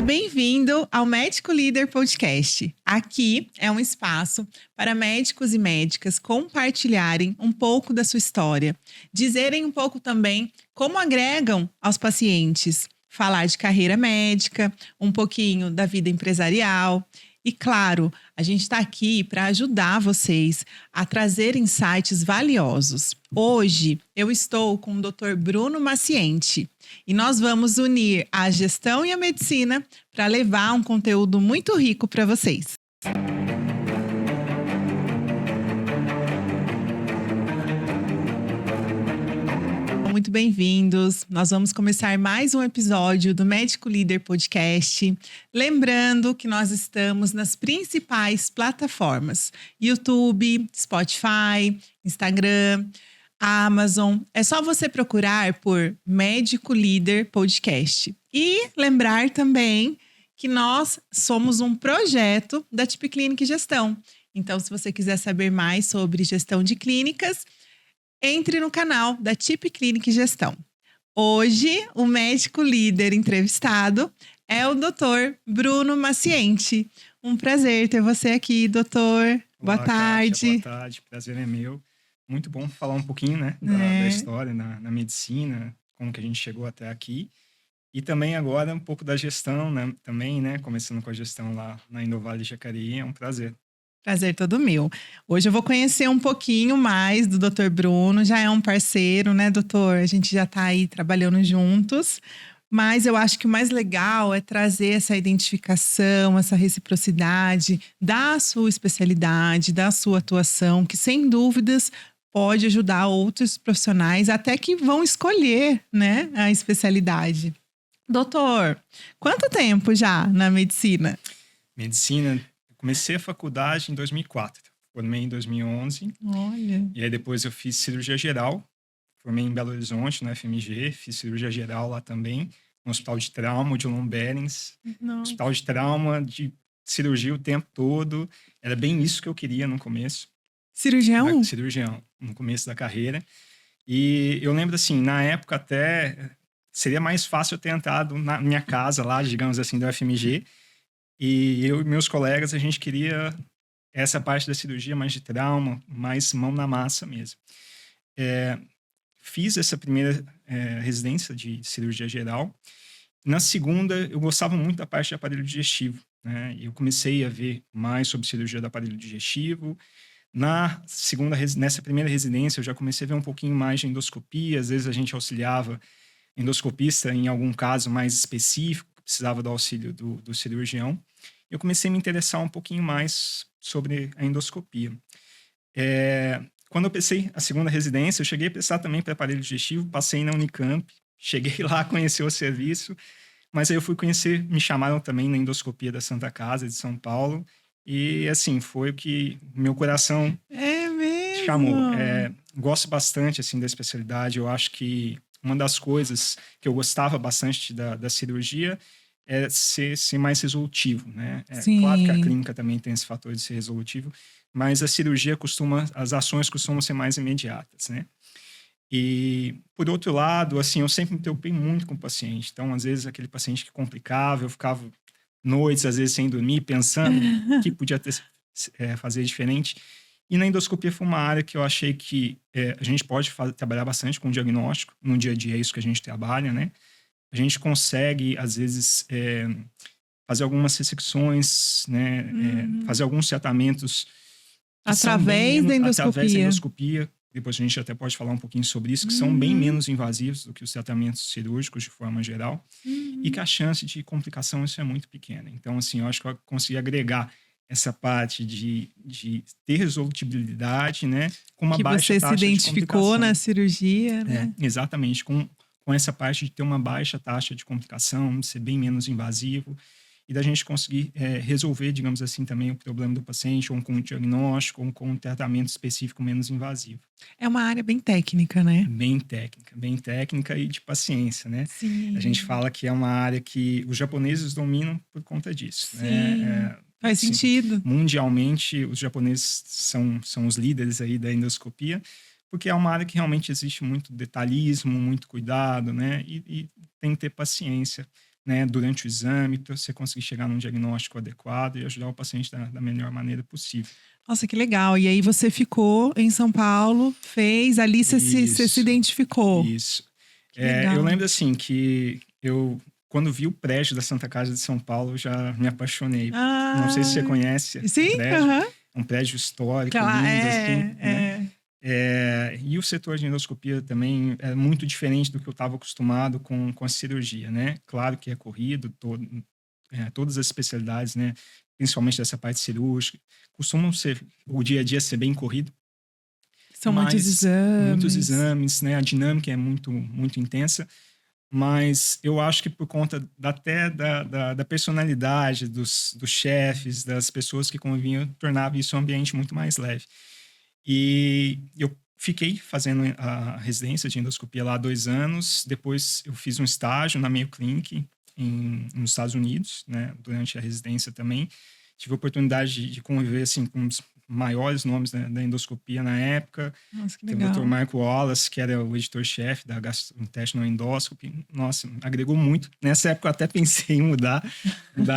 Seja bem-vindo ao Médico Líder Podcast. Aqui é um espaço para médicos e médicas compartilharem um pouco da sua história, dizerem um pouco também como agregam aos pacientes, falar de carreira médica, um pouquinho da vida empresarial. E claro, a gente está aqui para ajudar vocês a trazer insights valiosos. Hoje eu estou com o Dr. Bruno Maciente e nós vamos unir a gestão e a medicina para levar um conteúdo muito rico para vocês. Muito bem-vindos. Nós vamos começar mais um episódio do Médico Líder Podcast. Lembrando que nós estamos nas principais plataformas: YouTube, Spotify, Instagram, Amazon. É só você procurar por Médico Líder Podcast. E lembrar também que nós somos um projeto da TIP Clínica e Gestão. Então, se você quiser saber mais sobre gestão de clínicas, entre no canal da TIP Clínica e Gestão. Hoje, o médico líder entrevistado é o Dr. Bruno Maciente. Um prazer ter você aqui, doutor. Boa tarde. Kátia, boa tarde, prazer é meu. Muito bom falar um pouquinho, né, da história na medicina, como que a gente chegou até aqui. E também agora um pouco da gestão, né, também, né, começando com a gestão lá na Indovale Jacareí, é um prazer. Prazer todo meu. Hoje eu vou conhecer um pouquinho mais do Dr. Bruno. Já é um parceiro, né, doutor? A gente já está aí trabalhando juntos. Mas eu acho que o mais legal é trazer essa identificação, essa reciprocidade da sua especialidade, da sua atuação, que sem dúvidas pode ajudar outros profissionais até que vão escolher, né, a especialidade. Doutor, quanto tempo já na medicina? Medicina, comecei a faculdade em 2004, formei em 2011. Olha. E aí depois eu fiz cirurgia geral, formei em Belo Horizonte, na FMG, fiz cirurgia geral lá também, no Hospital de Trauma de Lomberens. Hospital de Trauma, de cirurgia o tempo todo. Era bem isso que eu queria no começo. Cirurgião? Cirurgião, no começo da carreira. E eu lembro assim, na época até seria mais fácil eu ter entrado na minha casa lá, digamos assim, do FMG. E eu e meus colegas, a gente queria essa parte da cirurgia mais de trauma, mais mão na massa mesmo. Fiz essa primeira residência de cirurgia geral. Na segunda, eu gostava muito da parte de aparelho digestivo, né? Eu comecei a ver mais sobre cirurgia do aparelho digestivo. Nessa primeira residência, eu já comecei a ver um pouquinho mais de endoscopia. Às vezes a gente auxiliava endoscopista em algum caso mais específico, que precisava do auxílio do cirurgião. Eu comecei a me interessar um pouquinho mais sobre a endoscopia. Quando eu pensei a segunda residência, eu cheguei a pensar também para aparelho digestivo, passei na Unicamp, cheguei lá a conhecer o serviço, mas aí eu fui conhecer, me chamaram também na endoscopia da Santa Casa de São Paulo, e assim, foi o que meu coração chamou. Gosto bastante assim da especialidade, eu acho que uma das coisas que eu gostava bastante da cirurgia é ser mais resolutivo, né? Claro que a clínica também tem esse fator de ser resolutivo, mas a cirurgia as ações costumam ser mais imediatas, né? E, por outro lado, assim, eu sempre me preocupei muito com o paciente. Então, às vezes, aquele paciente que complicava, eu ficava noites, às vezes, sem dormir, pensando o que podia fazer diferente. E na endoscopia foi uma área que eu achei que a gente pode trabalhar bastante com diagnóstico. No dia a dia é isso que a gente trabalha, né? A gente consegue, às vezes, fazer algumas ressecções, né? Fazer alguns tratamentos através da endoscopia. Depois a gente até pode falar um pouquinho sobre isso, que são bem menos invasivos do que os tratamentos cirúrgicos de forma geral. E que a chance de complicação isso é muito pequena. Então, assim, eu acho que eu consegui agregar essa parte de ter resolutibilidade, né? Com uma baixa taxa de complicação. Que você se identificou na cirurgia, né? Exatamente, com essa parte de ter uma baixa taxa de complicação, de ser bem menos invasivo e da gente conseguir resolver, digamos assim, também o problema do paciente, ou com um diagnóstico, ou com um tratamento específico menos invasivo. É uma área bem técnica, né? Bem técnica e de paciência, né? Sim. A gente fala que é uma área que os japoneses dominam por conta disso. Sim, né? Faz sentido. Mundialmente, os japoneses são os líderes aí da endoscopia, porque é uma área que realmente existe muito detalhismo, muito cuidado, né? E tem que ter paciência né, durante o exame, para você conseguir chegar num diagnóstico adequado e ajudar o paciente da melhor maneira possível. Nossa, que legal. E aí você ficou em São Paulo, fez, ali você se Isso, identificou. isso. Que Eu legal. lembro assim que quando vi o prédio da Santa Casa de São Paulo, eu já me apaixonei. Não sei se você Ah, conhece o sim, prédio. aham. É um prédio histórico, Claro, lindo, assim, né? é. E o setor de endoscopia também é muito diferente do que eu estava acostumado com a cirurgia, né? Claro que é corrido, todas as especialidades, né? Principalmente dessa parte cirúrgica, costumam ser, o dia a dia ser bem corrido, São muitos mas muitos exames. exames, né? A dinâmica é muito, muito intensa, mas eu acho que por conta até da personalidade dos chefes, das pessoas que conviviam, tornava isso um ambiente muito mais leve. E eu fiquei fazendo a residência de endoscopia lá há 2 anos. Depois eu fiz um estágio na Mayo Clinic nos Estados Unidos, né? Durante a residência também. Tive a oportunidade de conviver assim, com os maiores nomes da endoscopia na época. Nossa, que Tem o Dr. legal. Marco Wallace, que era o editor-chefe da Gastrointestinal Endoscopy. Nossa, agregou muito. Nessa época eu até pensei em mudar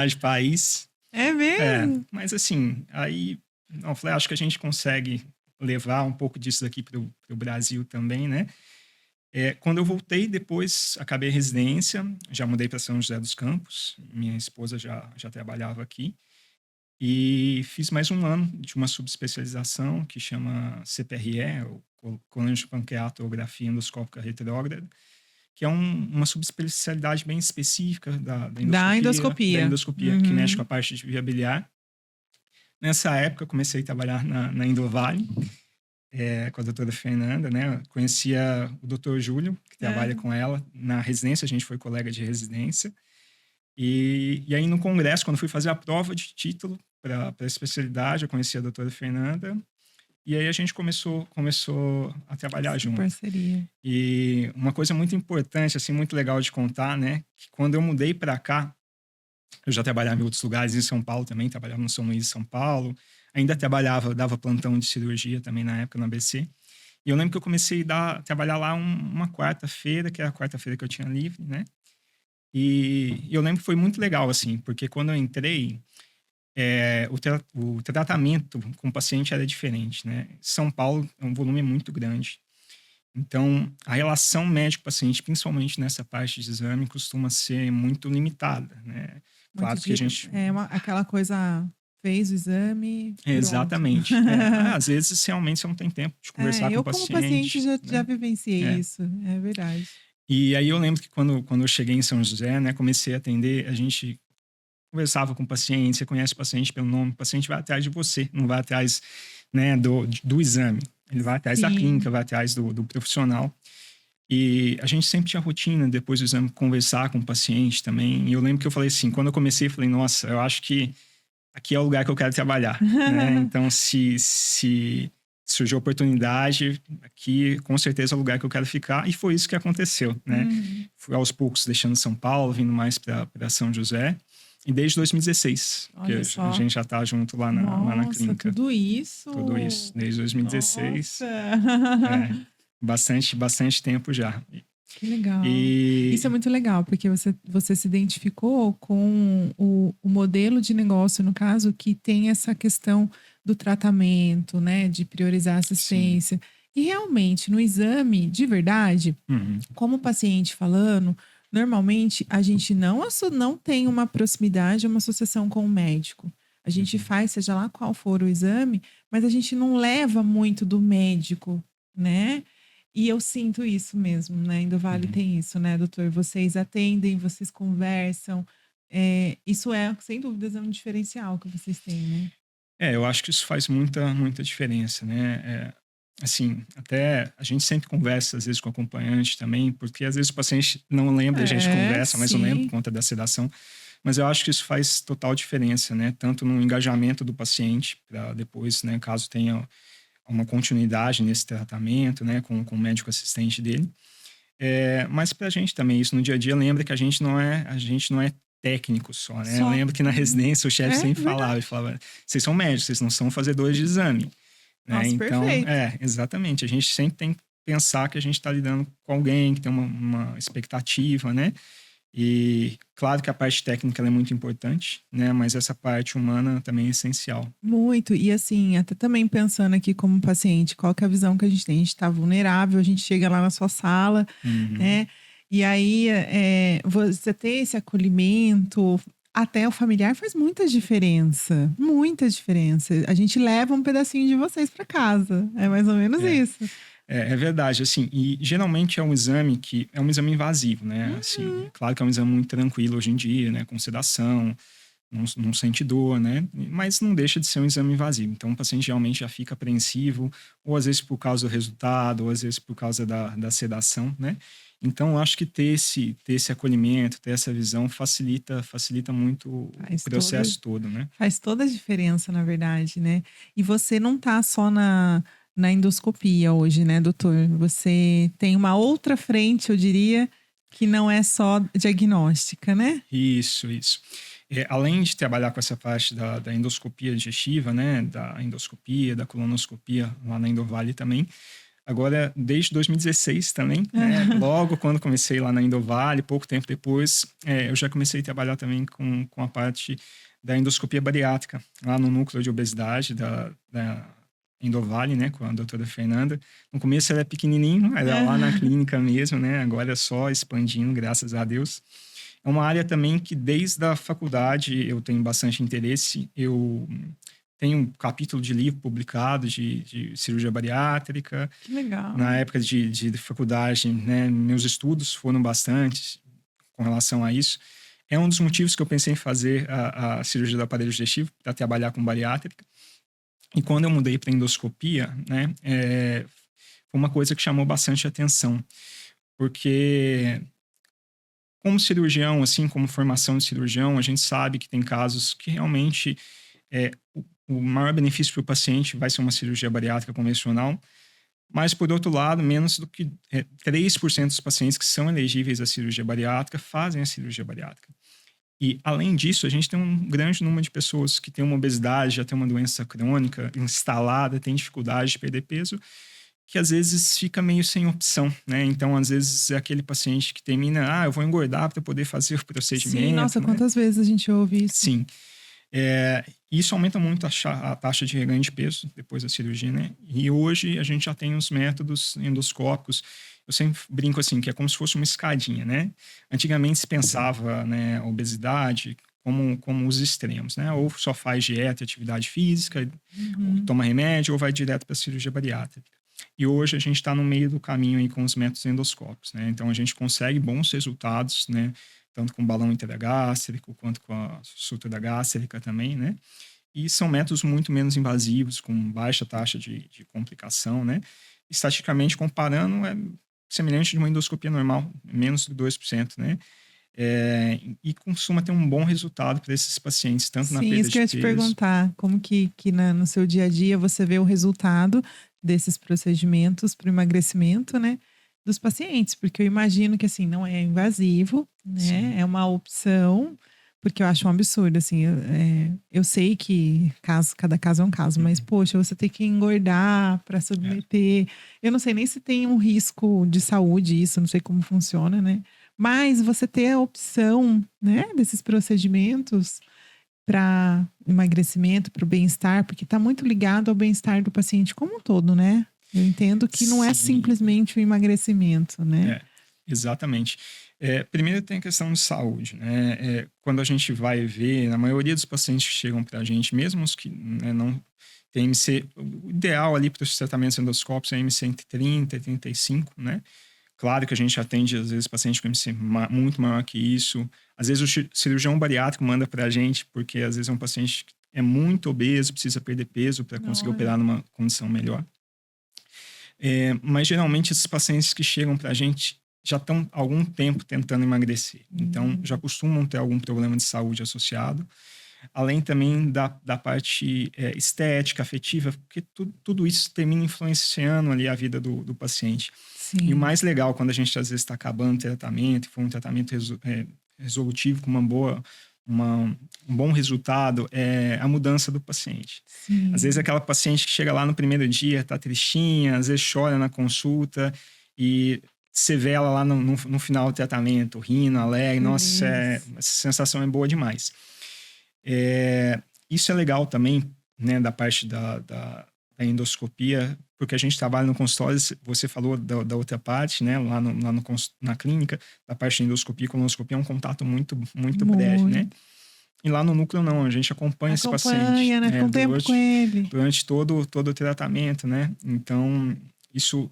de país. É mesmo? Mas assim, aí eu falei, acho que a gente consegue levar um pouco disso daqui para o Brasil também, né? Quando eu voltei, depois acabei a residência, já mudei para São José dos Campos, minha esposa já trabalhava aqui, e fiz mais um ano de uma subespecialização que chama CPRE, ou colangiopancreatografia endoscópica retrógrada, que é uma subespecialidade bem específica Da da endoscopia. endoscopia, que mexe com a Uhum. parte de via biliar. Nessa época, eu comecei a trabalhar na Endovale, com a doutora Fernanda, né? Conhecia o doutor Júlio, que trabalha É. com ela. Na residência, a gente foi colega de residência. E aí, no congresso, quando fui fazer a prova de título para a especialidade, eu conheci a doutora Fernanda. E aí, a gente começou a trabalhar Essa junto. parceria. E uma coisa muito importante, assim, muito legal de contar, né? Que quando eu mudei para cá, eu já trabalhava em outros lugares, em São Paulo também, trabalhava no São Luís, São Paulo. Ainda dava plantão de cirurgia também na época no ABC. E eu lembro que eu comecei a trabalhar lá uma quarta-feira, que era a quarta-feira que eu tinha livre, né? E eu lembro que foi muito legal, assim, porque quando eu entrei, o tratamento com o paciente era diferente, né? São Paulo é um volume muito grande. Então, a relação médico-paciente, principalmente nessa parte de exame, costuma ser muito limitada, né? Muito Claro que a de, gente... aquela coisa, fez o exame, pronto. Exatamente. Às vezes, realmente, você não tem tempo de conversar com o Eu como paciente paciente, já né? vivenciei É. isso, é verdade. E aí eu lembro que quando eu cheguei em São José, né, comecei a atender, a gente conversava com o paciente, você conhece o paciente pelo nome, o paciente vai atrás de você, não vai atrás, né, do exame. Ele vai atrás da Sim. clínica, vai atrás do profissional. E a gente sempre tinha rotina, depois do exame, conversar com o paciente também. E eu lembro que eu falei assim, quando eu comecei, eu falei, nossa, eu acho que aqui é o lugar que eu quero trabalhar, né? Então, se surgiu a oportunidade, aqui com certeza é o lugar que eu quero ficar. E foi isso que aconteceu, né? Uhum. Fui aos poucos deixando São Paulo, vindo mais para São José. E desde 2016, que Olha a só. gente já está junto lá na Nossa, clínica. tudo isso. Tudo isso, desde 2016. Nossa. É, bastante tempo já. Que legal. Isso é E muito legal, porque você se identificou com o modelo de negócio, no caso, que tem essa questão do tratamento, né? De priorizar a sim, assistência. E realmente, no exame, de verdade, uhum, como paciente falando, normalmente a gente não tem uma proximidade, uma associação com o médico. A gente uhum, faz, seja lá qual for o exame, mas a gente não leva muito do médico, né? E eu sinto isso mesmo, né? Indovale uhum. tem isso, né, doutor? Vocês atendem, vocês conversam. Isso sem dúvidas, é um diferencial que vocês têm, né? Eu acho que isso faz muita diferença, né? Assim, até a gente sempre conversa, às vezes, com o acompanhante também, porque às vezes o paciente não lembra, a gente É, conversa, mas não lembra por sim. conta da sedação. Mas eu acho que isso faz total diferença, né? Tanto no engajamento do paciente, para depois, né, caso tenha uma continuidade nesse tratamento, né, com o médico assistente dele. Mas para a gente também, isso no dia a dia, lembra que a gente não é técnico só, né? Eu Só. lembro que na Uhum. residência o chefe É sempre falava, ele verdade. falava, vocês são médicos, vocês não são fazedores de exame, né? Nossa, Então, perfeito. exatamente, a gente sempre tem que pensar que a gente está lidando com alguém que tem uma expectativa, né? E claro que a parte técnica ela é muito importante, né? Mas essa parte humana também é essencial. Muito. E assim, até também pensando aqui como paciente, qual que é a visão que a gente tem? A gente está vulnerável, a gente chega lá na sua sala, Uhum. né? E aí, você ter esse acolhimento, até o familiar, faz muita diferença. Muita diferença. A gente leva um pedacinho de vocês para casa. É mais ou menos É. isso. É verdade, assim, e geralmente é um exame que é um exame invasivo, né? Assim, Uhum. é claro que é um exame muito tranquilo hoje em dia, né? Com sedação, não sente dor, né? Mas não deixa de ser um exame invasivo. Então, o paciente realmente já fica apreensivo, ou às vezes por causa do resultado, ou às vezes por causa da sedação, né? Então, eu acho que ter esse acolhimento, ter essa visão facilita muito o Faz toda processo todo, né? Faz toda a diferença, na verdade, né. E você não tá só na endoscopia hoje, né, doutor? Você tem uma outra frente, eu diria, que não é só diagnóstica, né? Isso. Além de trabalhar com essa parte da endoscopia digestiva, né, da endoscopia, da colonoscopia lá na Endovale também, agora desde 2016 também, né, logo quando comecei lá na Endovale, pouco tempo depois, eu já comecei a trabalhar também com a parte da endoscopia bariátrica, lá no núcleo de obesidade da Endovale, né, com a doutora Fernanda. No começo era pequenininho, era lá na clínica mesmo, né, agora é só expandindo, graças a Deus. É uma área também que desde a faculdade eu tenho bastante interesse. Eu tenho um capítulo de livro publicado de cirurgia bariátrica. Que legal. Na época de faculdade, né, meus estudos foram bastante com relação a isso. É um dos motivos que eu pensei em fazer a cirurgia do aparelho digestivo, para trabalhar com bariátrica. E quando eu mudei para endoscopia, né, foi uma coisa que chamou bastante atenção, porque como cirurgião, assim, como formação de cirurgião, a gente sabe que tem casos que realmente o maior benefício para o paciente vai ser uma cirurgia bariátrica convencional, mas, por outro lado, menos do que 3% dos pacientes que são elegíveis à cirurgia bariátrica fazem a cirurgia bariátrica. E, além disso, a gente tem um grande número de pessoas que têm uma obesidade, já tem uma doença crônica instalada, tem dificuldade de perder peso, que às vezes fica meio sem opção, né? Então, às vezes, é aquele paciente que termina, eu vou engordar para poder fazer o Sim, nossa, procedimento, né? quantas vezes a gente ouve isso? Sim. Isso aumenta muito a taxa de reganho de peso depois da cirurgia, né? E hoje a gente já tem os métodos endoscópicos. Eu sempre brinco assim, que é como se fosse uma escadinha, né? Antigamente se pensava, né, a obesidade como os extremos, né? Ou só faz dieta, atividade física, ou Uhum. toma remédio, ou vai direto para a cirurgia bariátrica. E hoje a gente está no meio do caminho aí com os métodos endoscópicos, né? Então a gente consegue bons resultados, né? Tanto com balão intragástrico quanto com a sutura gástrica também, né? E são métodos muito menos invasivos, com baixa taxa de complicação, né? Estatisticamente comparando, é semelhante de uma endoscopia normal, menos de 2%, né? E costuma ter um bom resultado para esses pacientes, tanto na Sim, perda isso que de eu ia te peso. perguntar, como no seu dia a dia você vê o resultado desses procedimentos para o emagrecimento, né, dos pacientes? Porque eu imagino que, assim, não é invasivo, né, Sim. é uma opção, porque eu acho um absurdo, assim, eu sei que cada caso é um caso, mas Uhum. poxa, você tem que engordar para É. submeter, eu não sei nem se tem um risco de saúde isso, não sei como funciona, né, mas você ter a opção, né, desses procedimentos para emagrecimento, para o bem-estar, porque está muito ligado ao bem-estar do paciente como um todo, né? Eu entendo que não é Sim. simplesmente o emagrecimento, né? É, exatamente. Primeiro tem a questão de saúde, né? Quando a gente vai ver, a maioria dos pacientes que chegam para a gente, mesmo os que, né, não têm MC, o ideal ali para os tratamentos endoscópicos é MC entre 30 e 35, né? Claro que a gente atende, às vezes, paciente com MC muito maior que isso. Às vezes o cirurgião bariátrico manda para a gente, porque às vezes é um paciente que é muito obeso, precisa perder peso para conseguir Olha. operar numa condição melhor. Mas geralmente esses pacientes que chegam para a gente já estão há algum tempo tentando emagrecer. Então, já Hum. costumam ter algum problema de saúde associado. Além também da parte estética, afetiva, porque tudo isso termina influenciando ali a vida do paciente. E o Sim, mais legal, quando a gente às vezes está acabando o tratamento, e for um tratamento resolutivo com um bom resultado, é a mudança do paciente. Às vezes sim. aquela paciente que chega lá no primeiro dia, está tristinha, às vezes chora na consulta, e você vê ela lá no final do tratamento, rindo, alegre, nossa, essa sensação é boa demais. Isso é legal também, né, da parte da endoscopia, porque a gente trabalha no consultório, você falou da outra parte, né, na clínica, da parte de endoscopia e colonoscopia é um contato muito breve, né? E lá no núcleo não, a gente acompanha esse paciente, né? Com tempo com ele. Durante todo o tratamento, né? Então, isso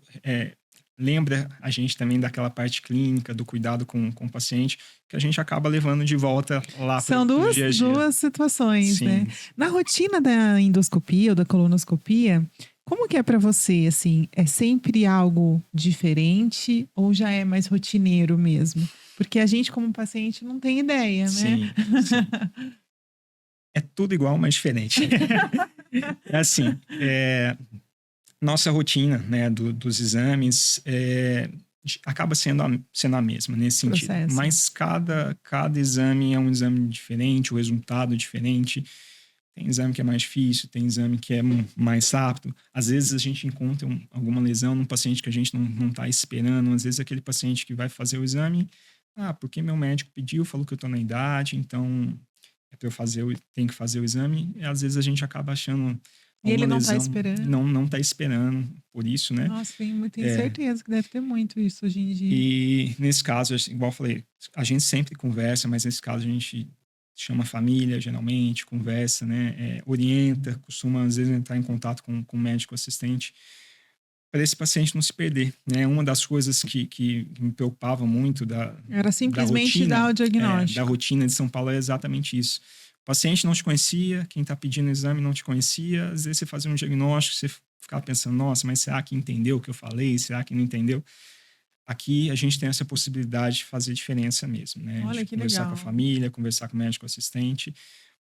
lembra a gente também daquela parte clínica, do cuidado com o paciente, que a gente acaba levando de volta lá São pro dia a dia. duas situações, Sim. né? Na rotina da endoscopia ou da colonoscopia, como que é para você, assim? É sempre algo diferente ou já é mais rotineiro mesmo? Porque a gente, como paciente, não tem ideia, né? Sim. É tudo igual, mas diferente. É assim, nossa rotina, né, dos exames acaba sendo a mesma nesse sentido. Processo. Mas cada exame é um exame diferente, o resultado é diferente. Tem exame que é mais difícil, tem exame que é mais rápido. Às vezes a gente encontra alguma lesão num paciente que a gente não está esperando. Às vezes aquele paciente que vai fazer o exame, porque meu médico pediu, falou que eu estou na idade, então é para eu fazer, tem que fazer o exame. E às vezes a gente acaba achando E ele não lesão, está esperando. Não está esperando por isso, né? Nossa, tenho certeza que deve ter muito isso hoje em dia. E nesse caso, igual eu falei, a gente sempre conversa, mas nesse caso a gente chama a família, geralmente, conversa, né? Orienta, costuma às vezes entrar em contato com o médico assistente para esse paciente não se perder, né? Uma das coisas que me preocupava muito era simplesmente rotina, dar o diagnóstico. da rotina de São Paulo é exatamente isso. O paciente não te conhecia, quem está pedindo o exame não te conhecia, às vezes você fazia um diagnóstico, você ficava pensando, nossa, mas será que entendeu o que eu falei? Será que não entendeu? Aqui a gente tem essa possibilidade de fazer diferença mesmo, né? Olha de que conversar legal. com a família, conversar com o médico assistente,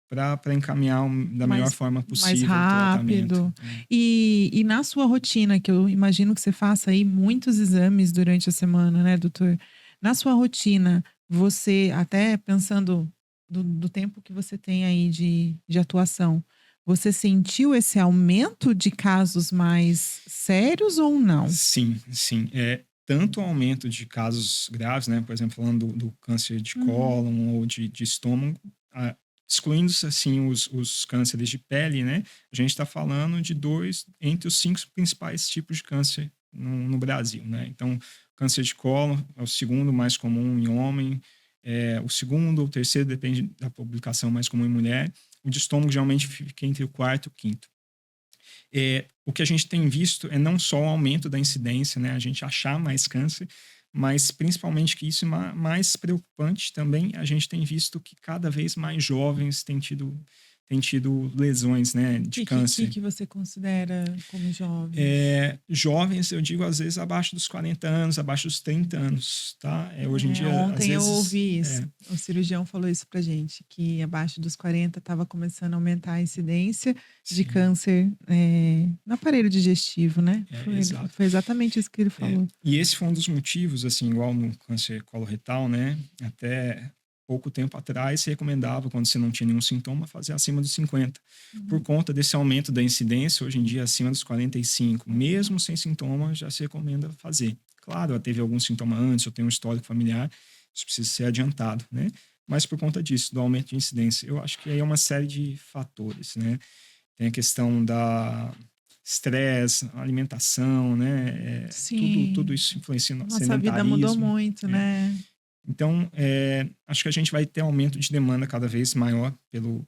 para encaminhar da melhor forma possível mais rápido. o tratamento. E na sua rotina, que eu imagino que você faça aí muitos exames durante a semana, né, doutor? Na sua rotina, você, até pensando do tempo que você tem aí de atuação, você sentiu esse aumento de casos mais sérios ou não? Sim. Tanto o aumento de casos graves, né? Por exemplo, falando do câncer de cólon ou de estômago, excluindo-se assim os cânceres de pele, né? A gente está falando de entre os 5 principais tipos de câncer no Brasil, né? Então, câncer de cólon é o segundo mais comum em homem, o segundo ou terceiro, depende da publicação, mais comum em mulher. O de estômago geralmente fica entre o quarto e o quinto. O que a gente tem visto é não só o aumento da incidência, né? A gente achar mais câncer, mas principalmente que isso é mais preocupante também, a gente tem visto que cada vez mais jovens têm tido lesões, né, de câncer. O que você considera como jovens? Jovens, eu digo, às vezes, abaixo dos 40 anos, abaixo dos 30 anos, tá? Hoje em dia, ontem às vezes, eu ouvi isso. O cirurgião falou isso pra gente, que abaixo dos 40 estava começando a aumentar a incidência de câncer no aparelho digestivo, né? Foi exatamente isso que ele falou. E esse foi um dos motivos, assim, igual no câncer coloretal, né? Até pouco tempo atrás se recomendava, quando você não tinha nenhum sintoma, fazer acima dos 50. Por conta desse aumento da incidência, hoje em dia acima dos 45, mesmo sem sintoma, já se recomenda fazer. Claro, teve algum sintoma antes, ou tem um histórico familiar, isso precisa ser adiantado, né? Mas por conta disso, do aumento de incidência, eu acho que aí é uma série de fatores, né? Tem a questão da estresse, alimentação, né? Tudo isso influencia no sedentarismo. Nossa vida mudou muito, né? Então, acho que a gente vai ter aumento de demanda cada vez maior pelo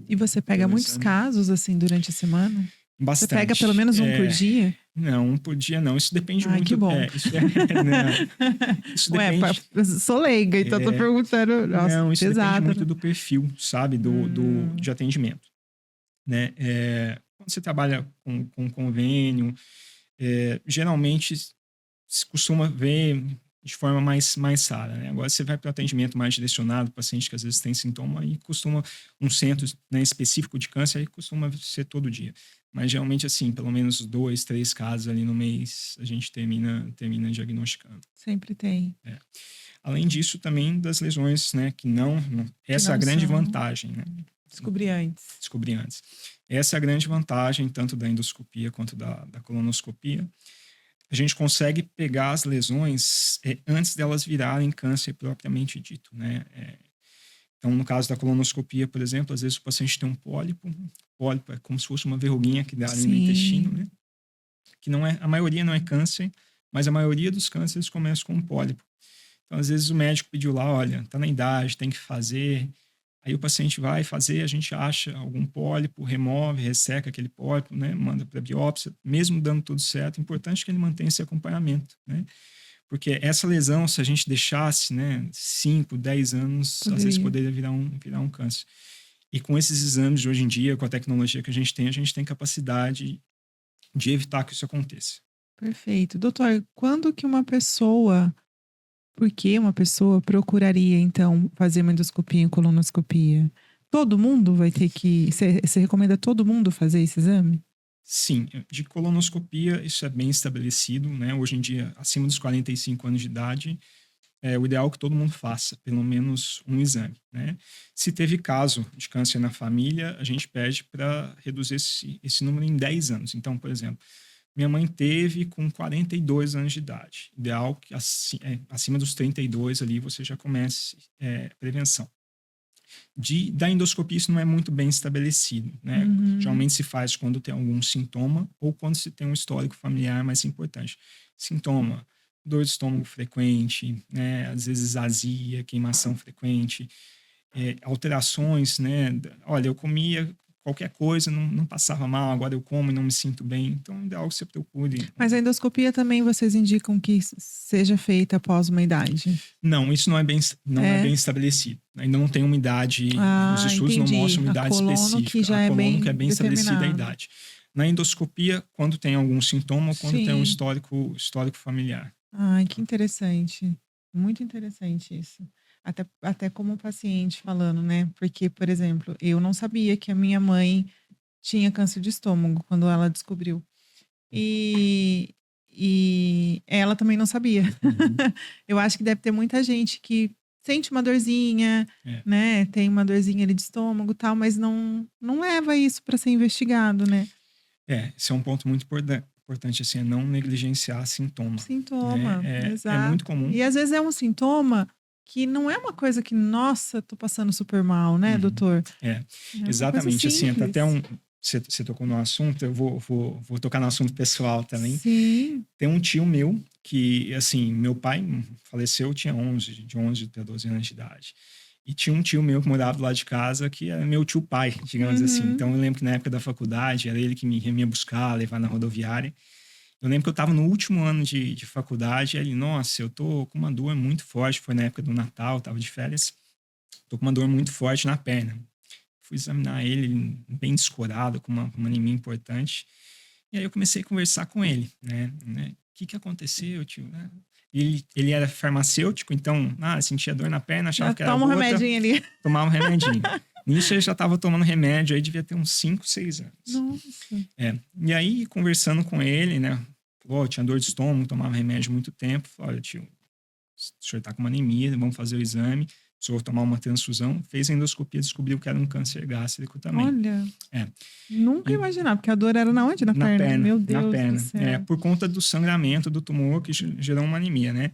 E você pega muitos exame. Casos, assim, durante a semana? Bastante. Você pega pelo menos um por dia? Não, um por dia não. Isso depende muito. Que bom. Isso depende... sou leiga, então tô perguntando. Nossa, não, isso pesado, depende muito do perfil, sabe? De atendimento. Né? Quando você trabalha com convênio, geralmente se costuma ver de forma mais rara, né? Agora você vai para o atendimento mais direcionado, paciente que às vezes tem sintoma, e costuma um centro, né, específico de câncer, aí costuma ser todo dia. Mas geralmente, assim, pelo menos 2, 3 casos ali no mês, a gente termina diagnosticando. Sempre tem. Além disso, também das lesões, né, que não essa é a grande vantagem, né? Descobrir antes. Essa é a grande vantagem, tanto da endoscopia quanto da colonoscopia. a gente consegue pegar as lesões antes delas virarem câncer propriamente dito, né? Então, no caso da colonoscopia, por exemplo, às vezes o paciente tem um pólipo. Pólipo é como se fosse uma verruguinha que dá ali no intestino, né? Que não é, a maioria não é câncer, mas a maioria dos cânceres começam com um pólipo. Então, às vezes o médico pediu lá, olha, tá na idade, tem que fazer. Aí o paciente vai fazer, a gente acha algum pólipo, remove, resseca aquele pólipo, né? Manda para biópsia, mesmo dando tudo certo. É importante que ele mantenha esse acompanhamento, né? Porque essa lesão, se a gente deixasse, né, 5, 10 anos, às vezes poderia virar um câncer. E com esses exames de hoje em dia, com a tecnologia que a gente tem capacidade de evitar que isso aconteça. Perfeito. Doutor, por que uma pessoa procuraria, então, fazer uma endoscopia e colonoscopia? Todo mundo vai ter que... Você recomenda todo mundo fazer esse exame? Sim, de colonoscopia isso é bem estabelecido, né? Hoje em dia, acima dos 45 anos de idade, é o ideal que todo mundo faça, pelo menos um exame, né? Se teve caso de câncer na família, a gente pede para reduzir esse número em 10 anos. Então, por exemplo, minha mãe teve com 42 anos de idade. Ideal que acima dos 32 ali você já comece prevenção. Da endoscopia isso não é muito bem estabelecido, né? Geralmente se faz quando tem algum sintoma ou quando se tem um histórico familiar mais importante. Sintoma, dor de estômago frequente, né? Às vezes azia, queimação frequente, alterações, né? Olha, eu comia qualquer coisa, não passava mal, agora eu como e não me sinto bem. Então, é algo que você procure. Mas a endoscopia também vocês indicam que seja feita após uma idade? Não, isso não é bem estabelecido. Ainda não tem uma idade, os estudos entendi. não mostram uma idade específica. Que já a colono que é bem determinado. estabelecida a idade. Na endoscopia, quando tem algum sintoma ou quando tem um histórico familiar. Ai, que interessante. Muito interessante isso. Até como paciente falando, né? Porque, por exemplo, eu não sabia que a minha mãe tinha câncer de estômago quando ela descobriu. E ela também não sabia. Eu acho que deve ter muita gente que sente uma dorzinha, né? Tem uma dorzinha ali de estômago e tal, mas não leva isso para ser investigado, né? Esse é um ponto muito importante, assim, é não negligenciar sintoma. Sintoma, exato. É muito comum. E às vezes é um sintoma que não é uma coisa que, nossa, tô passando super mal, né, doutor? Exatamente, assim, até você tocou no assunto, eu vou tocar no assunto pessoal também. Sim. Tem um tio meu que, assim, meu pai faleceu, tinha de 11 até 12 anos de idade. E tinha um tio meu que morava do lado de casa, que era meu tio pai, digamos assim. Então, eu lembro que na época da faculdade, era ele que me ia buscar, levar na rodoviária. Eu lembro que eu estava no último ano de faculdade, e ele, nossa, eu tô com uma dor muito forte, foi na época do Natal, estava de férias, tô com uma dor muito forte na perna. Fui examinar ele, bem descorado, com uma anemia importante, e aí eu comecei a conversar com ele, né? O que aconteceu, tio? Ele era farmacêutico, então, sentia dor na perna, achava que era Toma um remedinho ali. Tomava um remedinho. Nisso ele já estava tomando remédio, aí devia ter uns 5, 6 anos. Nossa. E aí, conversando com ele, né? Falou, tinha dor de estômago, tomava remédio há muito tempo. Falei, olha, tio, o senhor tá com uma anemia, vamos fazer o exame. Precisou tomar uma transfusão. Fez a endoscopia, descobriu que era um câncer gástrico também. Olha. Nunca imaginava, porque a dor era na onde? Na perna? Meu Deus na perna. do céu. Por conta do sangramento do tumor que gerou uma anemia, né?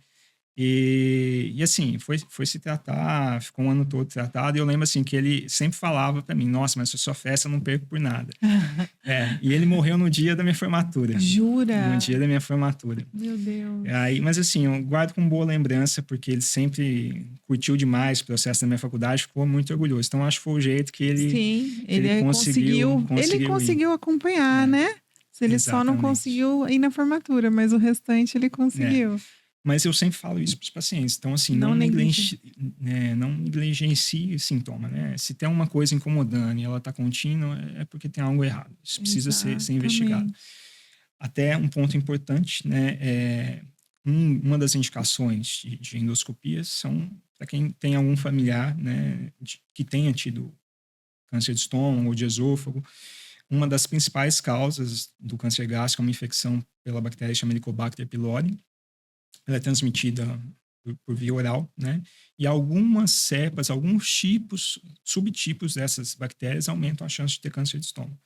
E assim, foi se tratar, ficou um ano todo tratado, e eu lembro assim que ele sempre falava para mim, nossa, mas se eu sou festa, eu não perco por nada. E ele morreu no dia da minha formatura. Jura? No dia da minha formatura. Meu Deus. Mas assim, eu guardo com boa lembrança, porque ele sempre curtiu demais o processo da minha faculdade, ficou muito orgulhoso. Então, acho que foi o jeito que ele... Sim, ele conseguiu acompanhar, né? Ele só não conseguiu ir na formatura, mas o restante ele conseguiu. Mas eu sempre falo isso para os pacientes. Então, assim, não negligencie o sintoma, né? Se tem uma coisa incomodando e ela está contínua, é porque tem algo errado. Isso precisa ser investigado. Até um ponto importante, né? Uma das indicações de endoscopias são para quem tem algum familiar, né? Que tenha tido câncer de estômago ou de esôfago. Uma das principais causas do câncer gástrico é uma infecção pela bactéria chamada Helicobacter pylori. Ela é transmitida por via oral, né? E algumas cepas, alguns subtipos dessas bactérias aumentam a chance de ter câncer de estômago.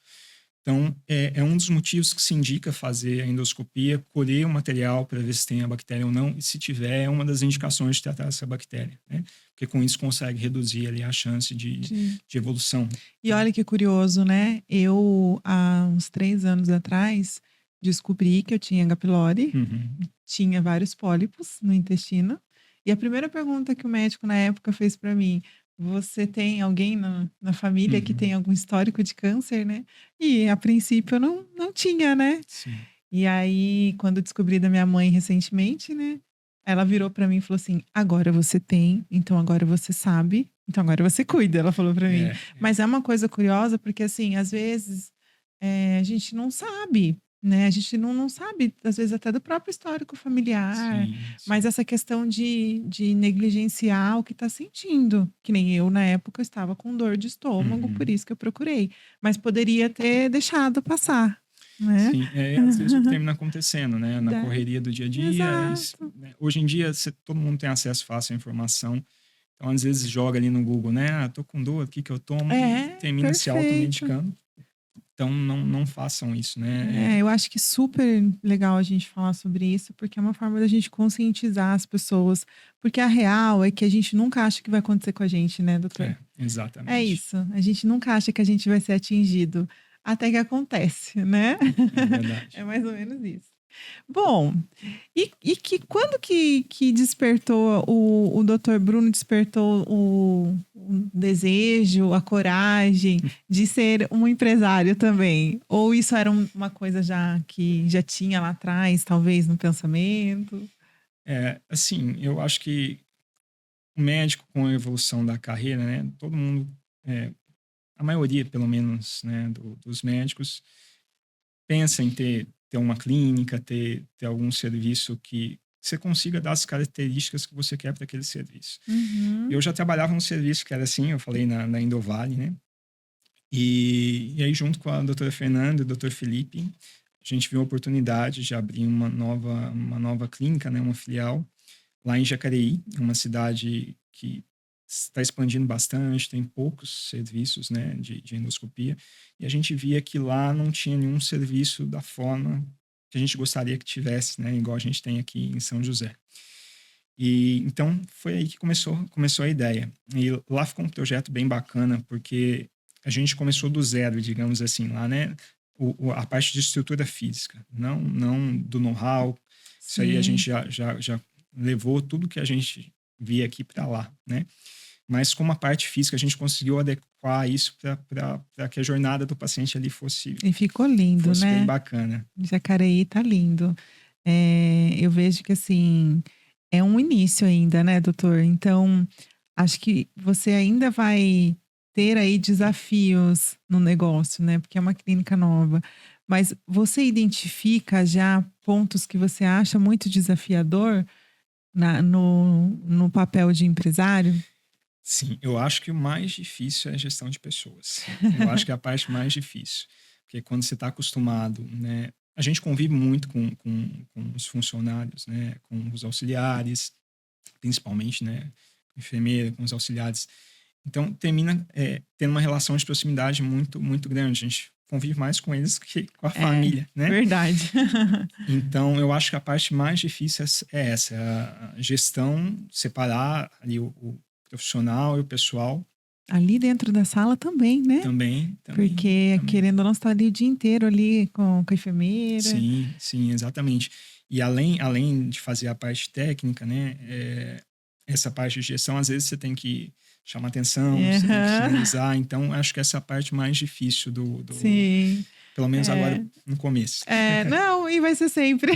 Então, é um dos motivos que se indica fazer a endoscopia, colher o material para ver se tem a bactéria ou não, e se tiver, é uma das indicações de tratar essa bactéria, né? Porque com isso consegue reduzir ali a chance de Sim. evolução. E olha que curioso, né? Eu, há uns 3 anos atrás, descobri que eu tinha H. pylori, Uhum. tinha vários pólipos no intestino. E a primeira pergunta que o médico na época fez para mim: você tem alguém na família que tem Uhum. algum histórico de câncer, né? E a princípio eu não tinha, né? Sim. E aí, quando eu descobri da minha mãe recentemente, né? Ela virou para mim e falou assim: agora você tem, então agora você sabe, então agora você cuida. Ela falou para mim. É, Mas é uma coisa curiosa, porque assim, às vezes a gente não sabe, né? A gente não sabe, às vezes, até do próprio histórico familiar, sim, mas sim. essa questão de negligenciar o que está sentindo. Que nem eu, na época, eu estava com dor de estômago, por Uhum. isso que eu procurei. Mas poderia ter deixado passar, né? Sim, às vezes o que termina acontecendo, né? Na Da- correria do dia a dia. Exato. Né, hoje em dia, todo mundo tem acesso fácil à informação. Então, às vezes, joga ali no Google, né? Ah, tô com dor, o que que eu tomo? E É, termina se perfeito. automedicando. Então, não façam isso, né? Eu acho que super legal a gente falar sobre isso, porque é uma forma da gente conscientizar as pessoas. Porque a real é que a gente nunca acha que vai acontecer com a gente, né, doutor? É Exatamente. isso. A gente nunca acha que a gente vai ser atingido, até que acontece, né? É verdade. É mais ou menos isso. Bom, quando que despertou o doutor Bruno despertou o desejo, a coragem de ser um empresário também? Ou isso era uma coisa já que já tinha lá atrás, talvez no pensamento? Assim, eu acho que o médico, com a evolução da carreira, né? Todo mundo, é, a maioria, pelo menos, né? Dos médicos, pensa em ter uma clínica, ter algum serviço que você consiga dar as características que você quer para aquele serviço. Uhum. Eu já trabalhava num serviço que era assim, eu falei na Indovale, né? E aí, junto com a doutora Fernanda e o doutor Felipe, a gente viu a oportunidade de abrir uma nova clínica, né? Uma filial, lá em Jacareí, uma cidade que está expandindo bastante, tem poucos serviços, né, de endoscopia, e a gente via que lá não tinha nenhum serviço da forma que a gente gostaria que tivesse, né, igual a gente tem aqui em São José. E então foi aí que começou a ideia. E lá ficou um projeto bem bacana, porque a gente começou do zero, digamos assim, lá, né? A parte de estrutura física, não do know-how. Isso aí a gente Sim. já levou tudo que a gente via aqui para lá, né? Mas com a parte física a gente conseguiu adequar isso para que a jornada do paciente ali E ficou lindo, fosse bem né? bacana. Jacareí tá lindo. Eu vejo que assim é um início ainda, né, doutor? Então, acho que você ainda vai ter aí desafios no negócio, né? Porque é uma clínica nova. Mas você identifica já pontos que você acha muito desafiador no papel de empresário? Sim, eu acho que o mais difícil é a gestão de pessoas. Eu acho que é a parte mais difícil. Porque quando você está acostumado, né? A gente convive muito com os funcionários, né? Com os auxiliares, principalmente, né? Com a enfermeira, com os auxiliares. Então, termina tendo uma relação de proximidade muito, muito grande. A gente convive mais com eles que com a É, família, né? verdade. Então, eu acho que a parte mais difícil é essa, a gestão, separar ali o profissional e o pessoal. Ali dentro da sala também, né? Também, também, Porque, também. querendo ou não, você tá ali o dia inteiro ali com a enfermeira. Sim, sim, exatamente. E além de fazer a parte técnica, né, essa parte de gestão, às vezes você tem que chamar atenção, você tem que Aham. finalizar. Então, acho que essa é a parte mais difícil Sim. pelo menos agora É. no começo. Não, e vai ser sempre.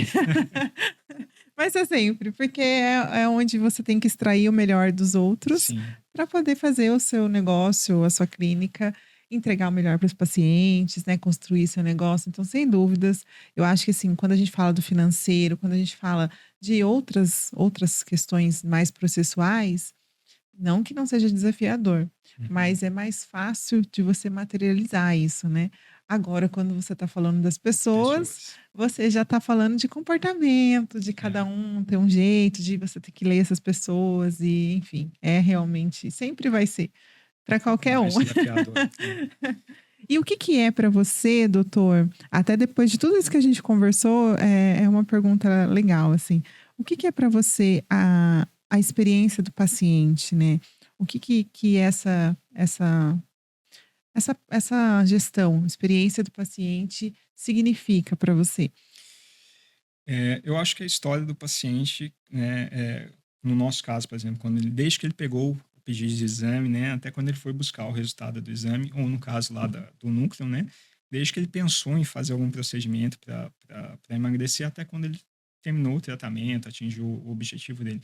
Vai ser sempre, porque é onde você tem que extrair o melhor dos outros Sim, para poder fazer o seu negócio, a sua clínica, entregar o melhor para os pacientes, né, construir seu negócio. Então, sem dúvidas, eu acho que assim, quando a gente fala do financeiro, quando a gente fala de outras questões mais processuais, não que não seja desafiador, uhum, mas é mais fácil de você materializar isso, né. Agora, quando você está falando das pessoas, pessoas. você já está falando de comportamento, de cada É, um ter um jeito, de você ter que ler essas pessoas e, enfim, é realmente sempre vai ser, para qualquer um. mais desafiador. E o que que é para você, doutor? Até depois de tudo isso que a gente conversou, é uma pergunta legal, assim. O que que é para você a experiência do paciente, né? O que essa gestão, experiência do paciente significa para você? Eu acho que a história do paciente, né, no nosso caso, por exemplo, desde que ele pegou o pedido de exame, né, até quando ele foi buscar o resultado do exame, ou no caso lá do núcleo, né, desde que ele pensou em fazer algum procedimento para emagrecer, até quando ele terminou o tratamento, atingiu o objetivo dele.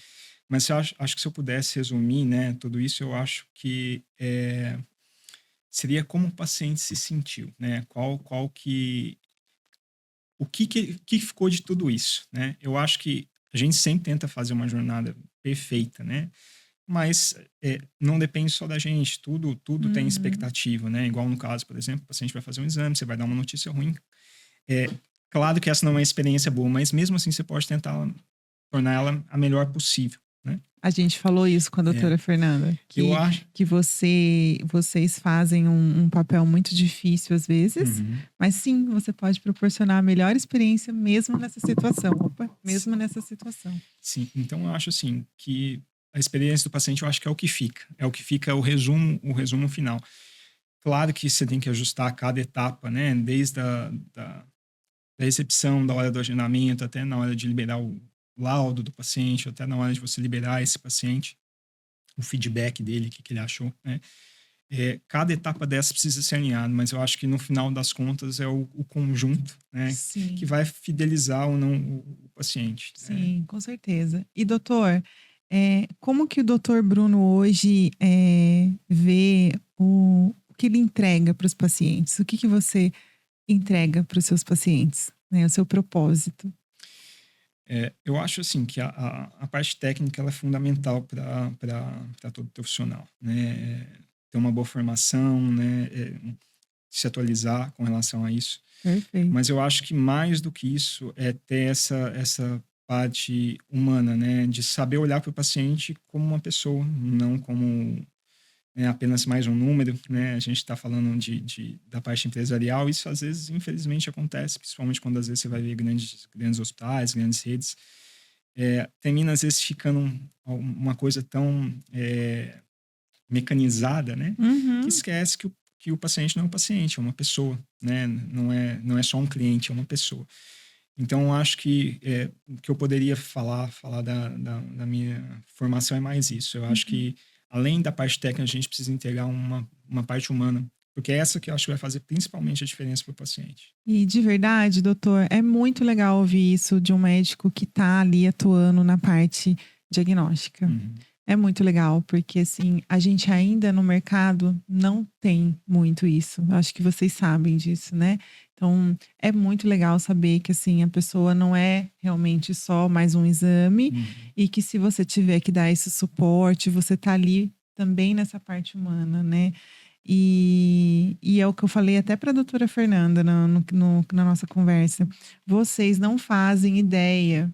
Mas eu acho que se eu pudesse resumir, né, tudo isso, eu acho que seria como o paciente se sentiu, né, qual que que ficou de tudo isso, né? Eu acho que a gente sempre tenta fazer uma jornada perfeita, né? Mas não depende só da gente, tudo tem Uhum. expectativa, né? Igual no caso, por exemplo, o paciente vai fazer um exame, você vai dar uma notícia ruim. É, claro que essa não é uma experiência boa, mas mesmo assim você pode tentar tornar ela a melhor possível, né? A gente falou isso com a É, doutora Fernanda, eu acho. que vocês fazem um papel muito difícil às vezes, Uhum. mas sim, você pode proporcionar a melhor experiência mesmo nessa situação. Opa, mesmo nessa situação. Sim, então eu acho assim que a experiência do paciente eu acho que é o que fica o resumo final. Claro que você tem que ajustar cada etapa, né? Desde da recepção, da hora do agendamento, até na hora de liberar o laudo do paciente, até na hora de você liberar esse paciente, o feedback dele, o que ele achou, né? Cada etapa dessa precisa ser alinhada, mas eu acho que no final das contas é o conjunto, né? Que Sim, vai fidelizar ou não o paciente, né? sim, com certeza. E doutor, como que o doutor Bruno hoje vê o que ele entrega para os pacientes? O que que você entrega para os seus pacientes, né? O seu propósito. Eu acho assim que a parte técnica ela é fundamental para todo profissional, né? Ter uma boa formação, né? Se atualizar com relação a isso. Perfeito. Mas eu acho que mais do que isso é ter essa parte humana, né? De saber olhar para o paciente como uma pessoa, não como apenas mais um número, né? A gente está falando da parte empresarial, isso às vezes, infelizmente, acontece, principalmente quando às vezes você vai ver grandes hospitais, grandes redes, termina às vezes ficando uma coisa tão mecanizada, né? Que Uhum. esquece que o paciente não é um paciente, é uma pessoa, né? Não é só um cliente, é uma pessoa. Então, eu acho que o que eu poderia falar da minha formação é mais isso. Eu acho Uhum. que, além da parte técnica, a gente precisa integrar uma parte humana, porque é essa que eu acho que vai fazer principalmente a diferença para o paciente. E de verdade, doutor, é muito legal ouvir isso de um médico que está ali atuando na parte diagnóstica. Uhum. É muito legal, porque assim, a gente ainda no mercado não tem muito isso. Acho que vocês sabem disso, né? Então, é muito legal saber que assim, a pessoa não é realmente só mais um exame Uhum. e que se você tiver que dar esse suporte, você tá ali também nessa parte humana, né? E é o que eu falei até para a doutora Fernanda na nossa conversa. Vocês não fazem ideia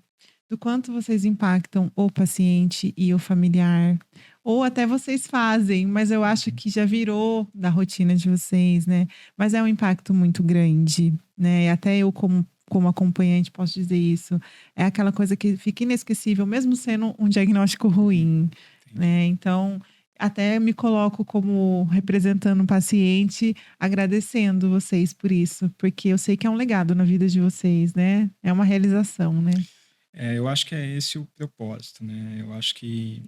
do quanto vocês impactam o paciente e o familiar. Ou até vocês fazem, mas eu acho que já virou da rotina de vocês, né? Mas é um impacto muito grande, né? E até eu, como acompanhante, posso dizer isso. É aquela coisa que fica inesquecível, mesmo sendo um diagnóstico ruim, Entendi. né? Então, até me coloco como representando o paciente, agradecendo vocês por isso, porque eu sei que é um legado na vida de vocês, né? É uma realização, né? Eu acho que é esse o propósito, né? Eu acho que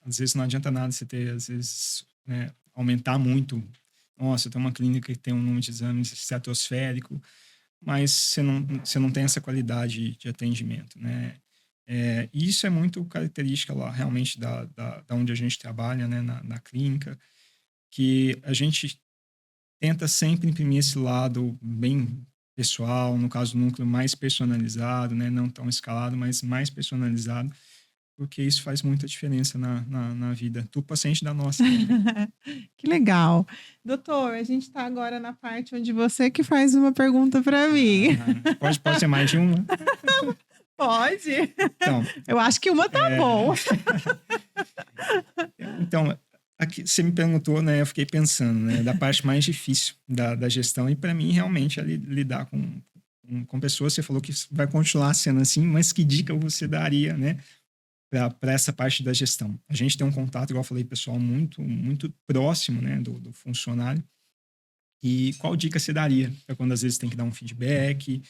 às vezes não adianta nada você ter, às vezes, né, aumentar muito. Nossa, tem uma clínica que tem um número de exames estratosférico, mas você não tem essa qualidade de atendimento, né? E isso é muito característica lá, realmente, da onde a gente trabalha, né, na clínica, que a gente tenta sempre imprimir esse lado bem pessoal, no caso do núcleo mais personalizado, né, não tão escalado, mas mais personalizado, porque isso faz muita diferença na vida do paciente e da nossa também. Que legal. Doutor, a gente está agora na parte onde você que faz uma pergunta para mim. Pode ser mais de uma? Pode. Então, Eu acho que uma tá é, bom. então, Aqui, você me perguntou, né? Eu fiquei pensando, né? Da parte mais difícil da gestão. E para mim, realmente, é lidar com pessoas. Você falou que vai continuar sendo assim, mas que dica você daria, né? Para essa parte da gestão? A gente tem um contato, igual eu falei, pessoal, muito próximo, né? Do funcionário. E qual dica você daria para quando às vezes tem que dar um feedback?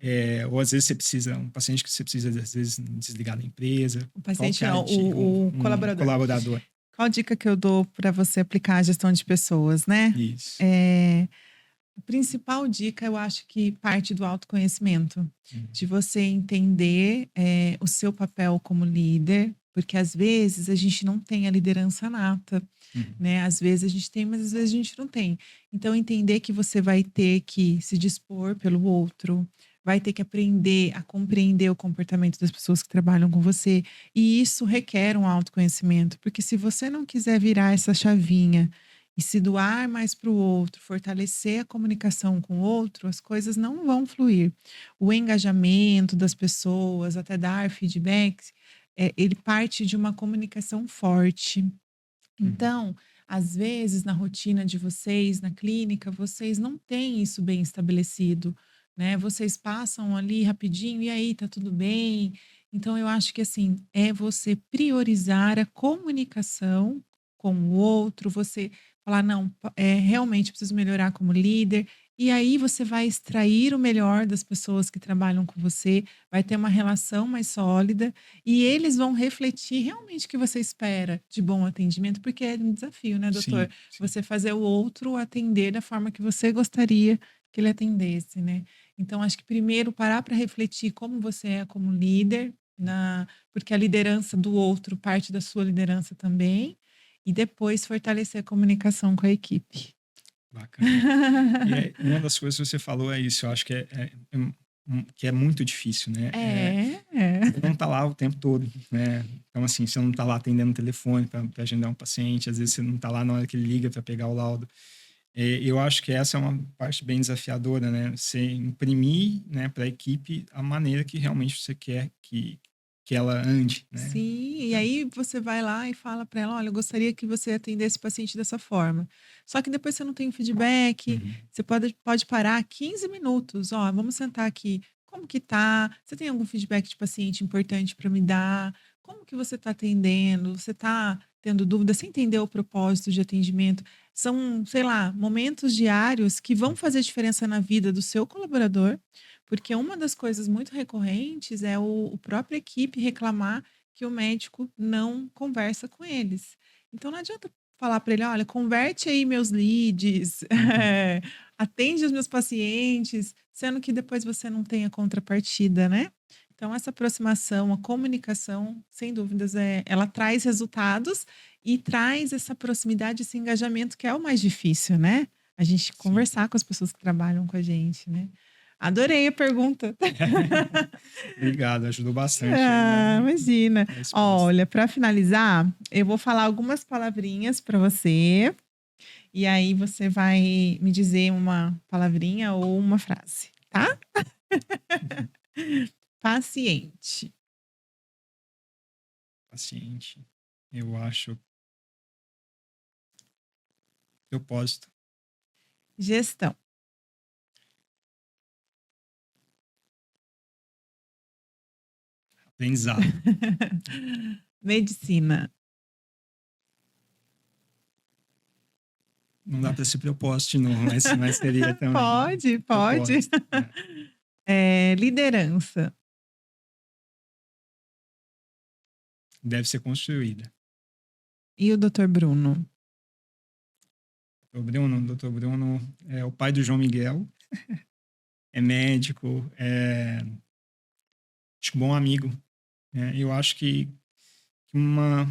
Legal. Ou às vezes você precisa, um paciente que você precisa, às vezes, desligar da empresa. O Qual paciente que é a não, dica? o Um colaborador. colaborador. Qual dica que eu dou para você aplicar a gestão de pessoas, né? Isso. A principal dica, eu acho que parte do autoconhecimento, de Uhum. você entender o seu papel como líder, porque às vezes a gente não tem a liderança nata, Uhum. né? Às vezes a gente tem, mas às vezes a gente não tem. Então, entender que você vai ter que se dispor pelo outro, vai ter que aprender a compreender o comportamento das pessoas que trabalham com você, e isso requer um autoconhecimento, porque se você não quiser virar essa chavinha e se doar mais para o outro, fortalecer a comunicação com o outro, as coisas não vão fluir. O engajamento das pessoas, até dar feedbacks, ele parte de uma comunicação forte. Uhum. Então, às vezes, na rotina de vocês, na clínica, vocês não têm isso bem estabelecido, né? Vocês passam ali rapidinho, e aí, tá tudo bem? Então, eu acho que assim, é você priorizar a comunicação com o outro, você falar, não, realmente preciso melhorar como líder, e aí você vai extrair o melhor das pessoas que trabalham com você, vai ter uma relação mais sólida, e eles vão refletir realmente o que você espera de bom atendimento, porque é um desafio, né, doutor? Sim, sim. Você fazer o outro atender da forma que você gostaria que ele atendesse, né? Então, acho que primeiro parar para refletir como você é como líder, porque a liderança do outro parte da sua liderança também, e depois fortalecer a comunicação com a equipe. Bacana. E uma das coisas que você falou é isso, eu acho que que é muito difícil, né? Você não tá lá o tempo todo, né? Então, assim, você não tá lá atendendo o telefone para agendar um paciente, às vezes você não tá lá na hora que ele liga para pegar o laudo. Eu acho que essa é uma parte bem desafiadora, né? Você imprimir, né, para a equipe a maneira que realmente você quer que ela ande, né? Sim, e É. aí você vai lá e fala para ela: "Olha, eu gostaria que você atendesse o paciente dessa forma". Só que depois você não tem o feedback, Uhum. você pode parar 15 minutos: "Ó, vamos sentar aqui, como que tá? Você tem algum feedback de paciente importante para me dar? Como que você está atendendo? Você está tendo dúvida? Você entendeu o propósito de atendimento?". São, sei lá, momentos diários que vão fazer diferença na vida do seu colaborador, porque uma das coisas muito recorrentes é o própria equipe reclamar que o médico não conversa com eles. Então não adianta falar para ele: "Olha, converte aí meus leads, Uhum. atende os meus pacientes", sendo que depois você não tem a contrapartida, né. Então essa aproximação, a comunicação, sem dúvidas, ela traz resultados e traz essa proximidade, esse engajamento que é o mais difícil, né. A gente Sim. conversar com as pessoas que trabalham com a gente, né. Adorei a pergunta. Obrigado, ajudou bastante aí Ah, imagina. na resposta. Olha, para finalizar, eu vou falar algumas palavrinhas para você, e aí você vai me dizer uma palavrinha ou uma frase, tá? Paciente, Paciente, eu acho propósito, gestão, aprendizado. medicina. Não dá para ser propósito de novo, mas seria também Pode, pode. propósito. É. Liderança. Deve ser construída. E o doutor Bruno? Doutor Bruno é o pai do João Miguel, é médico, acho que um bom amigo, né? Eu acho que uma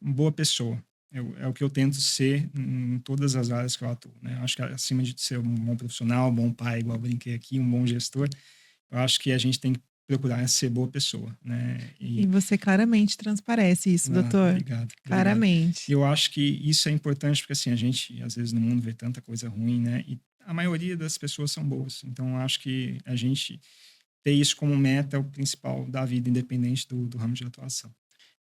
boa pessoa. É o que eu tento ser em todas as áreas que eu atuo, né? Eu acho que acima de ser um bom profissional, um bom pai, igual eu brinquei aqui, um bom gestor, eu acho que a gente tem que procurar ser boa pessoa, né? E você claramente transparece isso, doutor. Obrigado, obrigado. E Claramente. eu acho que isso é importante porque, assim, a gente, às vezes, no mundo vê tanta coisa ruim, né? E a maioria das pessoas são boas. Então, eu acho que a gente ter isso como meta é o principal da vida, independente do ramo de atuação.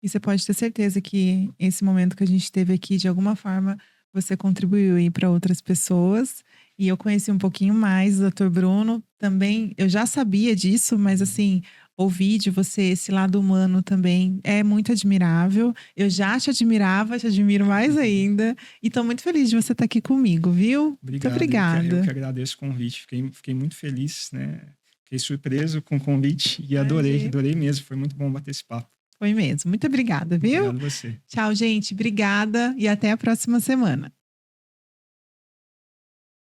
E você pode ter certeza que esse momento que a gente teve aqui, de alguma forma, você contribuiu aí para outras pessoas. E eu conheci um pouquinho mais o Dr. Bruno. Também eu já sabia disso, mas assim, ouvir de você esse lado humano também é muito admirável. Eu já te admirava, te admiro mais ainda. E tô muito feliz de você estar aqui comigo, viu? Muito Obrigado, eu que obrigada. agradeço o convite. Fiquei muito feliz, né? Fiquei surpreso com o convite e Imagina. adorei mesmo. Foi muito bom bater esse papo. Foi mesmo. Muito obrigada, viu? Obrigado a você. Tchau, gente. Obrigada e até a próxima semana.